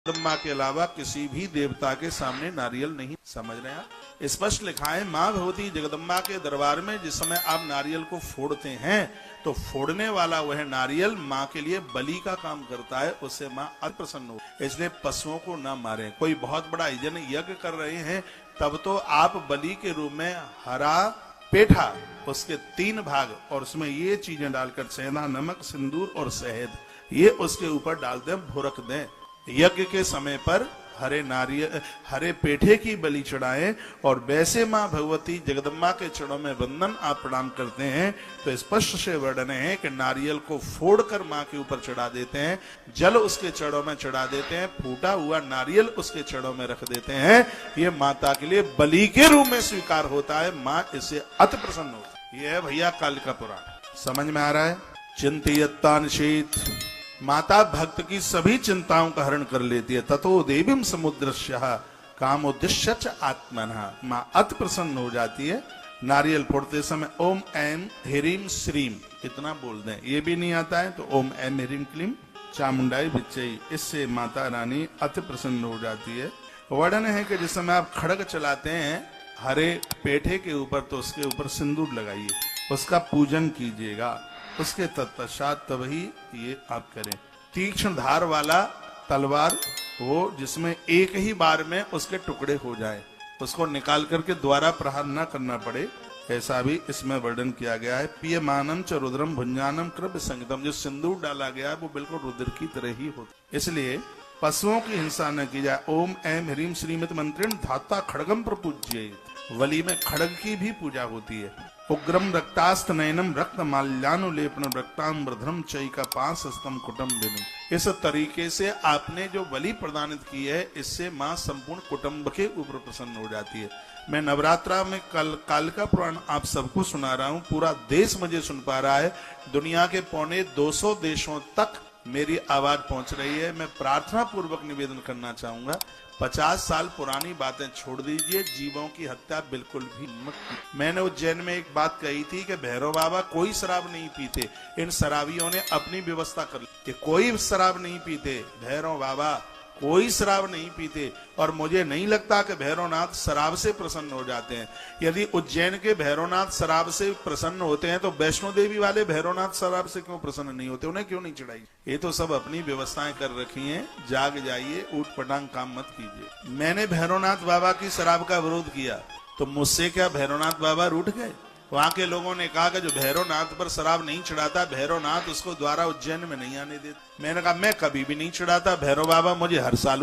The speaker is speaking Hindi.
जगदम्बा के अलावा किसी भी देवता के सामने नारियल नहीं। समझ रहे हैं आप? स्पष्ट लिखा है मां भगवती जगदम्बा के दरबार में जिस समय आप नारियल को फोड़ते हैं तो फोड़ने वाला वह नारियल मां के लिए बलि का काम करता है, उससे मां अति प्रसन्न हो। इसलिए पशुओं को न मारें। कोई बहुत बड़ा यज्ञ कर रहे हैं तब तो आप बलि के रूप में हरा पेठा उसके 3 भाग और उसमें ये चीजें डालकर सेंधा नमक सिंदूर और शहद ये उसके ऊपर डाल दें, भुरक दें। यज्ञ के समय पर हरे पेठे की बलि चढ़ाएं और वैसे मां भगवती जगदम्बा के चरणों में वंदन आप प्रणाम करते हैं तो स्पष्ट से वर्णन है कि नारियल को फोड़कर मां के ऊपर चढ़ा देते हैं, जल उसके चरणों में चढ़ा देते हैं, फूटा हुआ नारियल उसके चरणों में रख देते हैं। ये माता के लिए बलि के रूप में स्वीकार होता है, मां इससे अति प्रसन्न होती है। यह है भैया कालिका पुराण। समझ में आ रहा है? चिंतयत्तानिशीत माता भक्त की सभी चिंताओं का हरण कर लेती है। ततो देवीम समुद्रस्यः कामोद्देश्य च आत्मनः मां अति प्रसन्न हो जाती है। नारियल फोड़ते समय ओम ऐम ह्रीम श्रीम इतना बोल दें, ये भी नहीं आता है तो ओम ऐम ह्रीम क्लीम चामुंडाई विच्चई, इससे माता रानी अति प्रसन्न हो जाती है। वर्णन है कि जिस समय आप खड्ग चलाते हैं हरे पेठे के ऊपर तो उसके ऊपर सिंदूर लगाइए, उसका पूजन कीजिएगा, उसके तत्पश्चात तभी ये आप करें। तीक्ष्ण धार वाला तलवार वो जिसमें एक ही बार में उसके टुकड़े हो जाए, उसको निकाल करके द्वारा प्रहार न करना पड़े, ऐसा भी इसमें वर्णन किया गया है। पियमानम च रुद्रम भुंजानम कृप संगतम, जो सिंदूर डाला गया है वो बिल्कुल रुद्र की तरह ही होता। इसलिए पशुओं की हिंसा न की जाए। ओम ऐम ह्रीम श्रीमत मंत्रेण धाता खड्गम प्रपूज्येत, बलि में खड्ग की भी पूजा होती है। उग्रम रक्तास्त नयनम रक्त माल्यानुलेपनम रक्ताम्बरधरम चैका पांसस्तम कुटुंबिनम। इस तरीके से आपने जो बलि प्रदानित की है इससे मां संपूर्ण कुटुंब के ऊपर प्रसन्न हो जाती है। मैं नवरात्रा में कालिका पुराण आप सबको सुना रहा हूँ, पूरा देश मुझे सुन पा रहा है। दुनिया के 250 देशों तक मेरी आवाज पहुंच रही है। मैं प्रार्थना पूर्वक निवेदन करना चाहूंगा 50 साल पुरानी बातें छोड़ दीजिए, जीवों की हत्या बिल्कुल भी मत। मैंने उज्जैन में एक बात कही थी कि भैरव बाबा कोई शराब नहीं पीते, इन शराबियों ने अपनी व्यवस्था कर ली कि कोई शराब नहीं पीते, भैरव बाबा कोई शराब नहीं पीते। और मुझे नहीं लगता कि भैरवनाथ शराब से प्रसन्न हो जाते हैं। यदि उज्जैन के भैरवनाथ शराब से प्रसन्न होते हैं तो वैष्णो देवी वाले भैरवनाथ शराब से क्यों प्रसन्न नहीं होते? उन्हें क्यों नहीं चढ़ाई? ये तो सब अपनी व्यवस्थाएं कर रखी हैं। जाग जाइए, ऊट पटांग काम मत कीजिए। मैंने भैरवनाथ बाबा की शराब का विरोध किया तो मुझसे क्या भैरवनाथ बाबा रूठ गए? वहां के लोगों ने कहा कि जो भैरवनाथ पर शराब नहीं चढ़ाता भैरवनाथ उसको द्वारा उज्जैन में नहीं आने देते। मैंने कहा मैं कभी भी नहीं चढ़ाता, भैरव बाबा मुझे हर साल